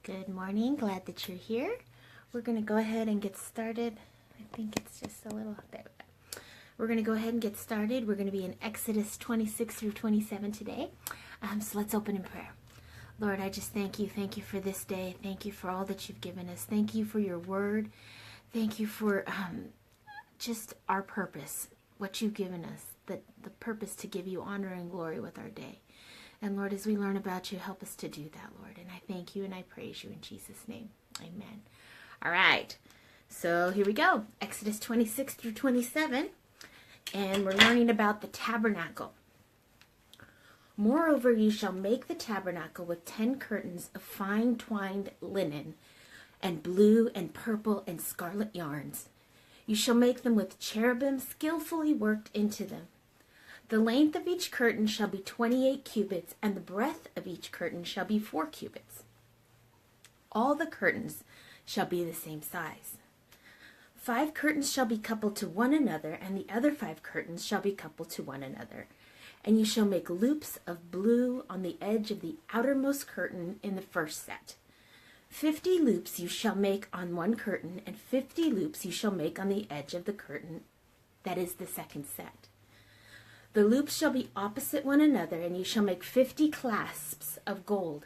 Good morning. Glad that you're here. We're going to go ahead and get started. I think it's just a little there. We're going to go ahead and get started. We're going to be in Exodus 26 through 27 today. So let's open in prayer. Lord, I just thank you. Thank you for this day. Thank you for all that you've given us. Thank you for your word. Thank you for just our purpose, what you've given us, the purpose to give you honor and glory with our day. And Lord, as we learn about you, help us to do that, Lord. And I thank you and I praise you in Jesus' name. Amen. All right. So here we go. Exodus 26 through 27. And we're learning about the tabernacle. Moreover, you shall make the tabernacle with 10 curtains of fine twined linen and blue and purple and scarlet yarns. You shall make them with cherubim skillfully worked into them. The length of each curtain shall be 28 cubits, and the breadth of each curtain shall be 4 cubits. All the curtains shall be the same size. 5 curtains shall be coupled to one another, and the other 5 curtains shall be coupled to one another. And you shall make loops of blue on the edge of the outermost curtain in the first set. 50 loops you shall make on one curtain, and 50 loops you shall make on the edge of the curtain that is the second set. The loops shall be opposite one another, and you shall make 50 clasps of gold,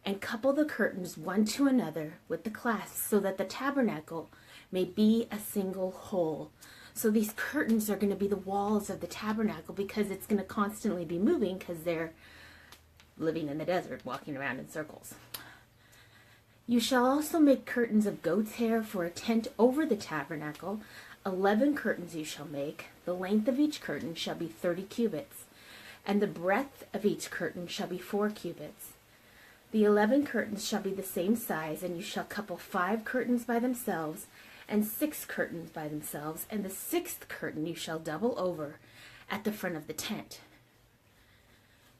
and couple the curtains one to another with the clasps, so that the tabernacle may be a single whole. So these curtains are going to be the walls of the tabernacle, because it's going to constantly be moving, because they're living in the desert, walking around in circles. You shall also make curtains of goat's hair for a tent over the tabernacle. 11 curtains you shall make. The length of each curtain shall be 30 cubits, and the breadth of each curtain shall be 4 cubits. The 11 curtains shall be the same size, and you shall couple 5 curtains by themselves, and 6 curtains by themselves, and the 6th curtain you shall double over at the front of the tent.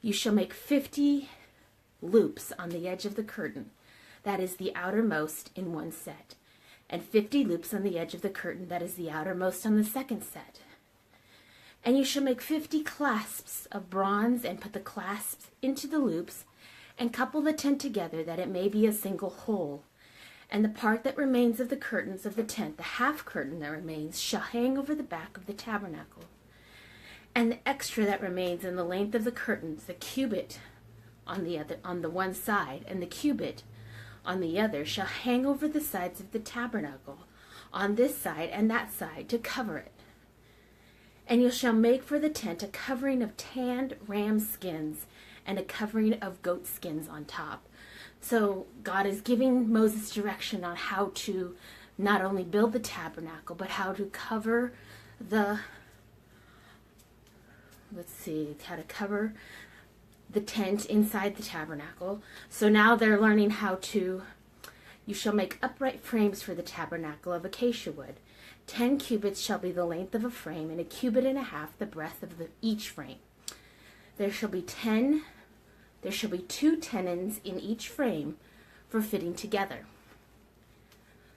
You shall make 50 loops on the edge of the curtain, that is the outermost, in one set, and 50 loops on the edge of the curtain that is the outermost on the second set. And you shall make 50 clasps of bronze, and put the clasps into the loops, and couple the tent together, that it may be a single whole. And the part that remains of the curtains of the tent, the half curtain that remains, shall hang over the back of the tabernacle. And the extra that remains in the length of the curtains, the cubit on the one side, and the cubit on the other, shall hang over the sides of the tabernacle, on this side and that side, to cover it. And you shall make for the tent a covering of tanned ram skins, and a covering of goat skins on top. So God is giving Moses direction on how to not only build the tabernacle, but how to cover the tent inside the tabernacle. So now they're learning you shall make upright frames for the tabernacle of acacia wood. 10 cubits shall be the length of a frame, and 1.5 cubits the breadth of each frame. There shall be 2 tenons in each frame for fitting together.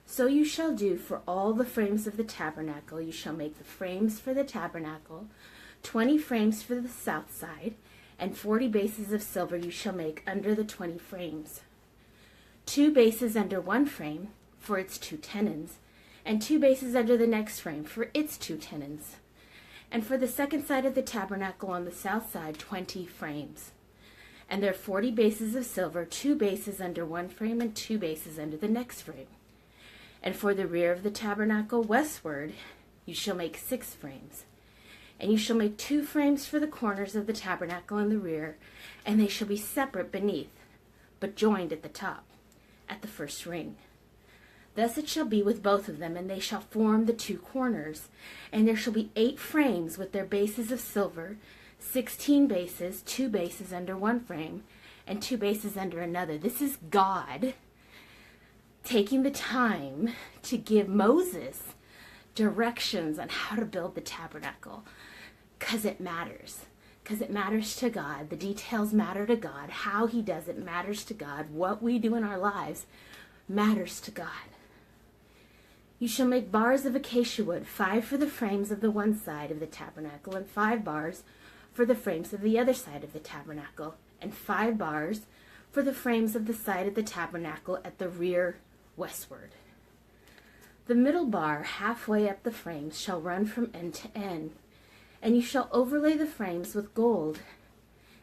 So you shall do for all the frames of the tabernacle. You shall make the frames for the tabernacle, 20 frames for the south side, and 40 bases of silver you shall make under the 20 frames. 2 bases under one frame for its 2 tenons, and 2 bases under the next frame for its 2 tenons. And for the second side of the tabernacle on the south side, 20 frames. And there are 40 bases of silver, 2 bases under one frame and 2 bases under the next frame. And for the rear of the tabernacle westward, you shall make 6 frames. And you shall make 2 frames for the corners of the tabernacle in the rear, and they shall be separate beneath, but joined at the top, at the first ring. Thus it shall be with both of them, and they shall form the 2 corners. And there shall be 8 frames with their bases of silver, 16 bases, 2 bases under one frame, and 2 bases under another. This is God taking the time to give Moses directions on how to build the tabernacle, because it matters. Because it matters to God. The details matter to God. How he does it matters to God. What we do in our lives matters to God. You shall make bars of acacia wood, 5 for the frames of the one side of the tabernacle, and 5 bars for the frames of the other side of the tabernacle, and 5 bars for the frames of the side of the tabernacle at the rear westward. The middle bar halfway up the frames shall run from end to end, and you shall overlay the frames with gold,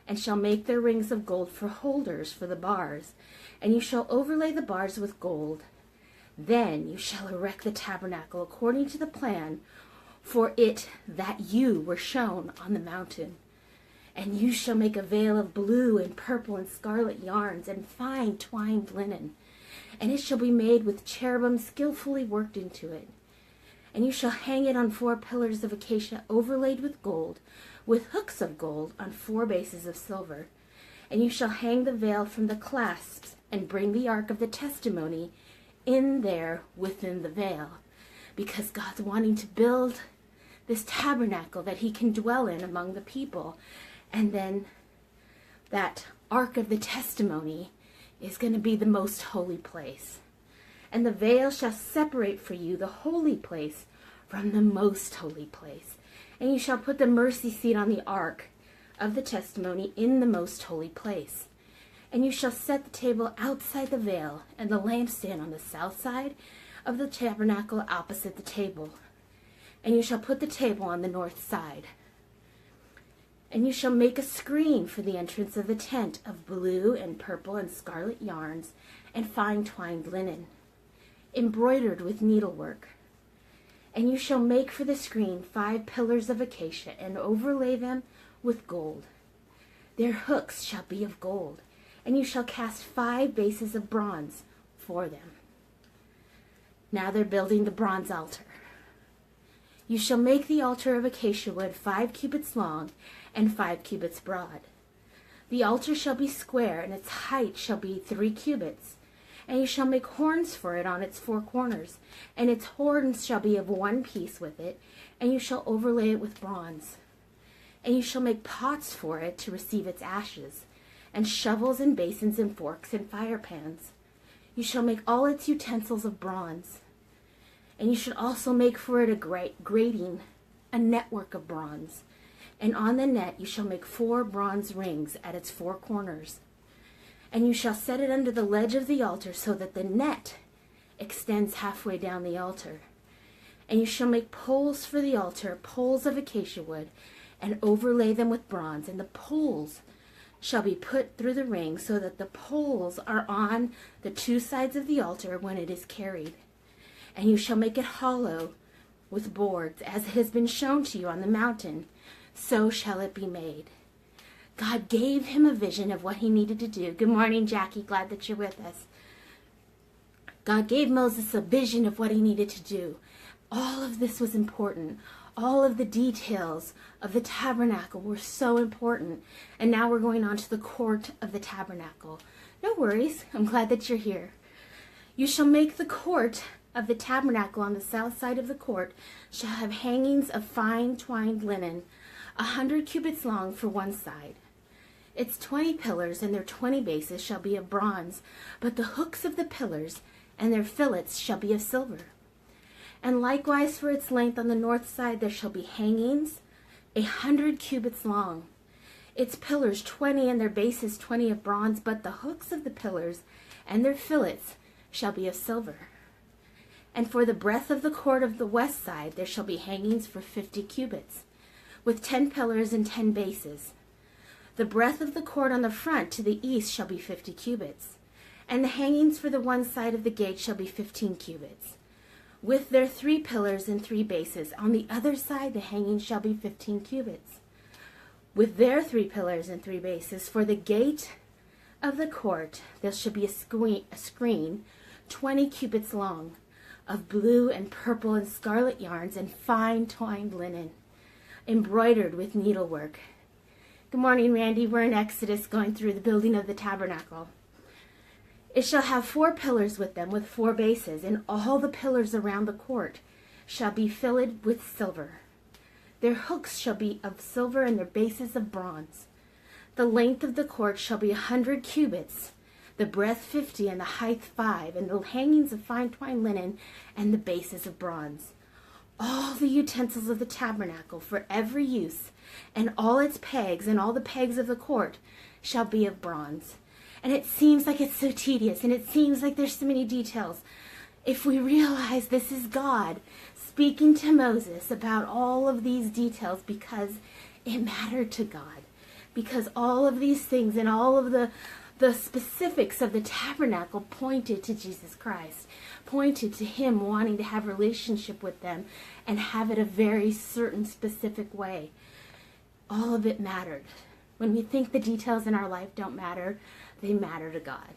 and shall make their rings of gold for holders for the bars, and you shall overlay the bars with gold. Then you shall erect the tabernacle according to the plan for it that you were shown on the mountain. And you shall make a veil of blue and purple and scarlet yarns and fine twined linen, and it shall be made with cherubim skillfully worked into it. And you shall hang it on 4 pillars of acacia overlaid with gold, with hooks of gold on 4 bases of silver. And you shall hang the veil from the clasps and bring the ark of the testimony in there within the veil, because God's wanting to build this tabernacle that he can dwell in among the people. And then that ark of the testimony is going to be the most holy place. And the veil shall separate for you the holy place from the most holy place. And you shall put the mercy seat on the ark of the testimony in the most holy place. And you shall set the table outside the veil, and the lampstand on the south side of the tabernacle opposite the table. And you shall put the table on the north side. And you shall make a screen for the entrance of the tent of blue and purple and scarlet yarns and fine twined linen, embroidered with needlework. And you shall make for the screen 5 pillars of acacia and overlay them with gold. Their hooks shall be of gold, and you shall cast 5 bases of bronze for them. Now they're building the bronze altar. You shall make the altar of acacia wood 5 cubits long and 5 cubits broad. The altar shall be square, and its height shall be 3 cubits. And you shall make horns for it on its 4 corners, and its horns shall be of 1 piece with it, and you shall overlay it with bronze. And you shall make pots for it to receive its ashes, and shovels and basins and forks and fire pans. You shall make all its utensils of bronze. And you should also make for it a grating, a network of bronze. And on the net you shall make 4 bronze rings at its 4 corners. And you shall set it under the ledge of the altar so that the net extends halfway down the altar. And you shall make poles for the altar, poles of acacia wood, and overlay them with bronze. And the poles shall be put through the ring so that the poles are on the 2 sides of the altar when it is carried. And you shall make it hollow with boards, as has been shown to you on the mountain, so shall it be made. God gave him a vision of what he needed to do. Good morning, Jackie. Glad that you're with us. God gave Moses a vision of what he needed to do. All of this was important. All of the details of the tabernacle were so important. And now we're going on to the court of the tabernacle. No worries. I'm glad that you're here. You shall make the court of the tabernacle on the south side of the court shall have hangings of fine twined linen, 100 cubits long for one side. Its 20 pillars and their 20 bases shall be of bronze, but the hooks of the pillars and their fillets shall be of silver. And likewise for its length on the north side there shall be hangings 100 cubits long. Its pillars 20 and their bases 20 of bronze, but the hooks of the pillars and their fillets shall be of silver. And for the breadth of the court of the west side there shall be hangings for 50 cubits, with 10 pillars and 10 bases. The breadth of the court on the front to the east shall be 50 cubits, and the hangings for the one side of the gate shall be 15 cubits, with their 3 pillars and 3 bases. On the other side the hangings shall be 15 cubits, with their 3 pillars and 3 bases. For the gate of the court there shall be a screen 20 cubits long, of blue and purple and scarlet yarns and fine twined linen, embroidered with needlework. Good morning, Randy. We're in Exodus going through the building of the tabernacle. It shall have 4 pillars with them, with 4 bases, and all the pillars around the court shall be filled with silver. Their hooks shall be of silver and their bases of bronze. The length of the court shall be 100 cubits, the breadth 50, and the height 5, and the hangings of fine twined linen, and the bases of bronze. All the utensils of the tabernacle for every use, and all its pegs, and all the pegs of the court, shall be of bronze. And it seems like it's so tedious, and it seems like there's so many details. If we realize this is God speaking to Moses about all of these details because it mattered to God, because all of these things and all of the specifics of the tabernacle pointed to Jesus Christ, pointed to him wanting to have a relationship with them and have it a very certain specific way. All of it mattered. When we think the details in our life don't matter, they matter to God.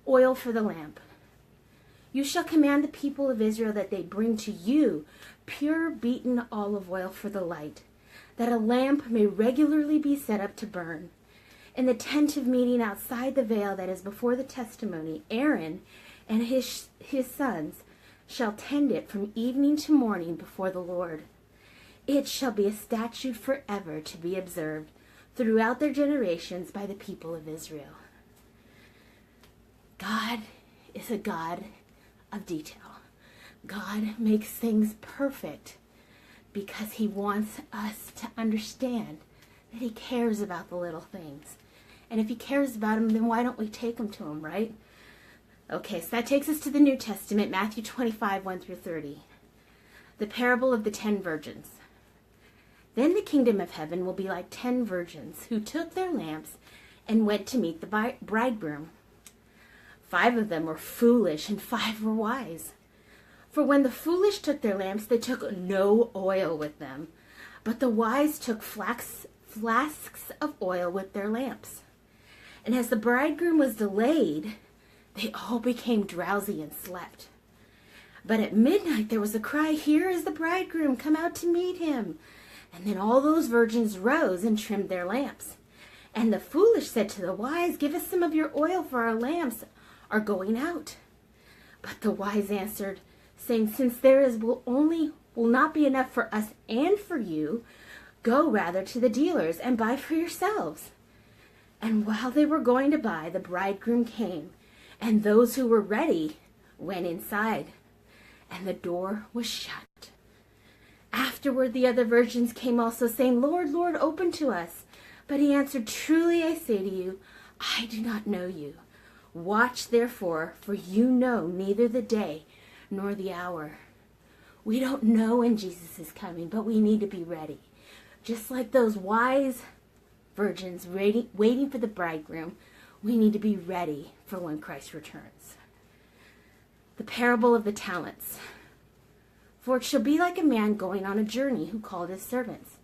Oil for the lamp. You shall command the people of Israel that they bring to you pure beaten olive oil for the light, that a lamp may regularly be set up to burn. In the tent of meeting outside the veil that is before the testimony, Aaron and his sons shall tend it from evening to morning before the Lord. It shall be a statute forever to be observed throughout their generations by the people of Israel. God is a God of detail. God makes things perfect because he wants us to understand that he cares about the little things. And if he cares about them, then why don't we take them to him, right? Okay, so that takes us to the New Testament, Matthew 25, 1 through 30. The parable of the 10 virgins. Then the kingdom of heaven will be like 10 virgins who took their lamps and went to meet the bridegroom. 5 of them were foolish and 5 were wise. For when the foolish took their lamps, they took no oil with them, but the wise took flasks of oil with their lamps. And as the bridegroom was delayed, they all became drowsy and slept. But at midnight there was a cry, "Here is the bridegroom, come out to meet him." And then all those virgins rose and trimmed their lamps. And the foolish said to the wise, "Give us some of your oil, for our lamps are going out." But the wise answered, saying, "Since will not be enough for us and for you, go rather to the dealers and buy for yourselves." And while they were going to buy, the bridegroom came, and those who were ready went inside, and the door was shut. Afterward the other virgins came also, saying, "Lord, Lord, open to us." But he answered, "Truly I say to you, I do not know you. Watch therefore, for you know neither the day nor the hour." We don't know when Jesus is coming, but we need to be ready. Just like those wise virgins waiting for the bridegroom, we need to be ready for when Christ returns. The parable of the talents. For it shall be like a man going on a journey who called his servants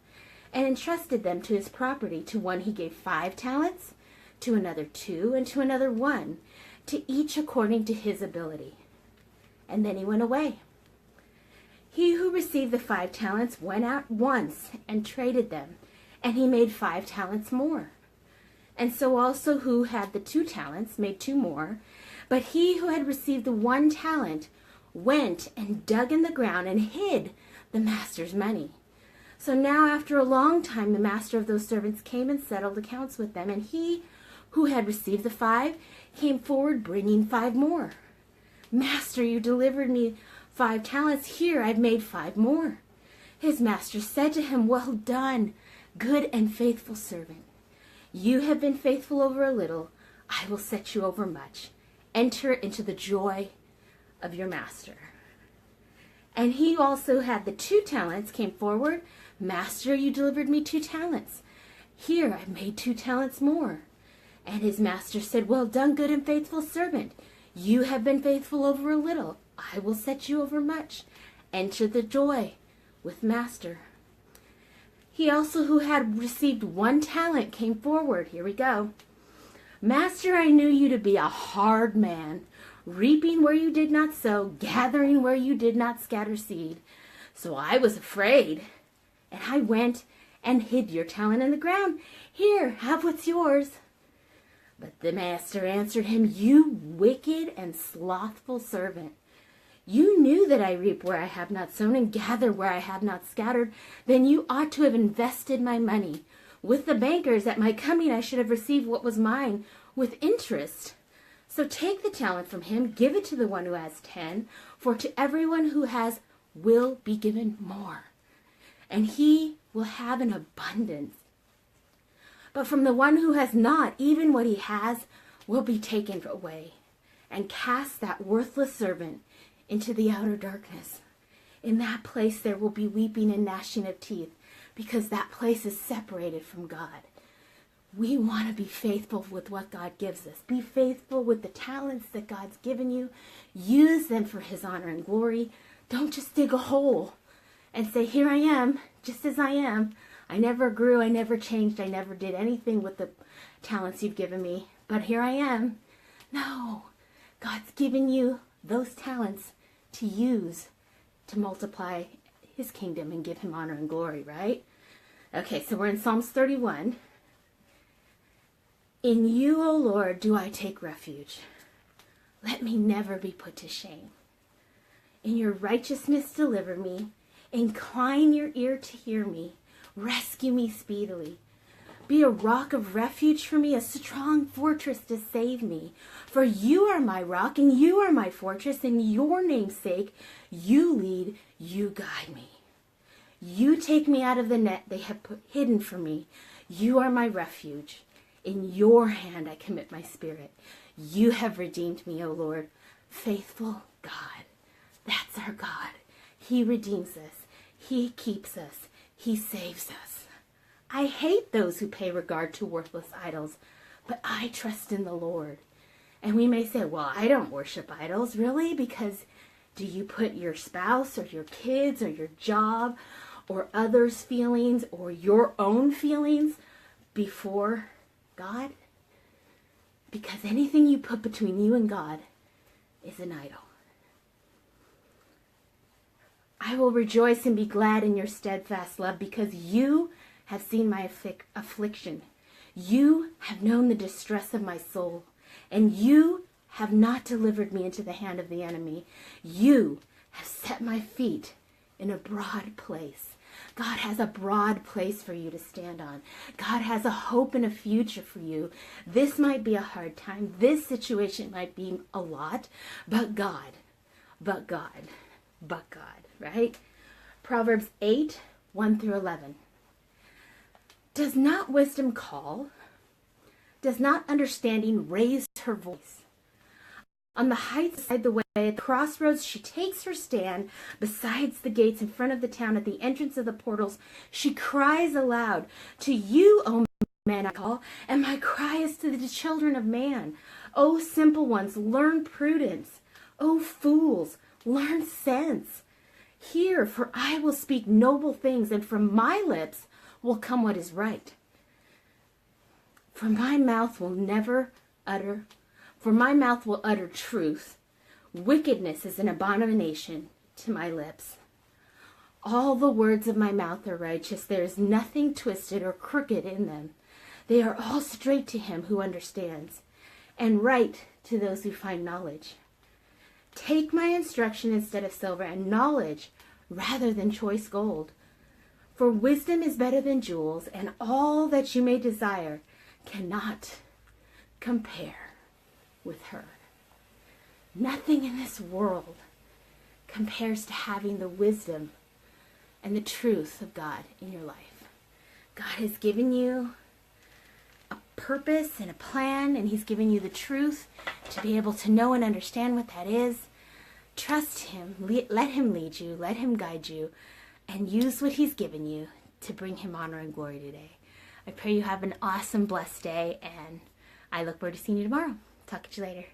and entrusted them to his property. To one he gave 5 talents, to another 2, and to another 1, to each according to his ability. And then he went away. He who received the 5 talents went out once and traded them, and he made 5 talents more. And so also who had the 2 talents made 2 more. But he who had received the 1 talent went and dug in the ground and hid the master's money. So now after a long time the master of those servants came and settled accounts with them. And he who had received the 5 came forward bringing 5 more. "Master, you delivered me 5 talents. Here I've made 5 more." His master said to him, "Well done, good and faithful servant. You have been faithful over a little. I will set you over much. Enter into the joy of your master." And he also had the 2 talents came forward. "Master, you delivered me 2 talents. Here I've made 2 talents more." And his master said, "Well done, good and faithful servant. You have been faithful over a little. I will set you over much. Enter the joy with master." He also who had received 1 talent came forward. Here we go. "Master, I knew you to be a hard man, reaping where you did not sow, gathering where you did not scatter seed. So I was afraid, and I went and hid your talent in the ground. Here, have what's yours." But the master answered him, "You wicked and slothful servant. You knew that I reap where I have not sown and gather where I have not scattered. Then you ought to have invested my money with the bankers. At my coming I should have received what was mine with interest. So take the talent from him, give it to the one who has 10, for to everyone who has will be given more, and he will have an abundance. But from the one who has not, even what he has will be taken away. And cast that worthless servant into the outer darkness. In that place there will be weeping and gnashing of teeth, because that place is separated from God. We want to be faithful with what God gives us. Be faithful with the talents that God's given you. Use them for his honor and glory. Don't just dig a hole and say, here I am, just as I am. I never grew, I never changed, I never did anything with the talents you've given me, but here I am. No, God's given you those talents to use to multiply his kingdom and give him honor and glory, right? Okay, so we're in Psalms 31. In you, O Lord, do I take refuge. Let me never be put to shame. In your righteousness deliver me. Incline your ear to hear me. Rescue me speedily. Be a rock of refuge for me, a strong fortress to save me. For you are my rock, and you are my fortress. In your name's sake, you lead, you guide me. You take me out of the net they have hidden for me. You are my refuge. In your hand I commit my spirit. You have redeemed me, O Lord. Faithful God. That's our God. He redeems us. He keeps us. He saves us. I hate those who pay regard to worthless idols, but I trust in the Lord. And we may say, well, I don't worship idols. Really? Because do you put your spouse or your kids or your job or others' feelings or your own feelings before God? Because anything you put between you and God is an idol. I will rejoice and be glad in your steadfast love, because you have seen my affliction. You have known the distress of my soul, and you have not delivered me into the hand of the enemy. You have set my feet in a broad place. God has a broad place for you to stand on. God has a hope and a future for you. This might be a hard time. This situation might be a lot, but God, right? Proverbs 8, 1 through 11. Does not wisdom call? Does not understanding raise her voice? On the heights beside the way, at the crossroads, she takes her stand besides the gates in front of the town at the entrance of the portals. She cries aloud, to you, O man, I call, and my cry is to the children of man. O simple ones, learn prudence. O fools, learn sense. Hear, for I will speak noble things, and from my lips will come what is right. For my mouth will utter truth. Wickedness is an abomination to my lips. All the words of my mouth are righteous. There is nothing twisted or crooked in them. They are all straight to him who understands, and right to those who find knowledge. Take my instruction instead of silver, and knowledge rather than choice gold. For wisdom is better than jewels, and all that you may desire cannot compare with her. Nothing in this world compares to having the wisdom and the truth of God in your life. God has given you a purpose and a plan, and he's given you the truth to be able to know and understand what that is. Trust him. Let him lead you. Let him guide you. And use what he's given you to bring him honor and glory today. I pray you have an awesome, blessed day, and I look forward to seeing you tomorrow. Talk to you later.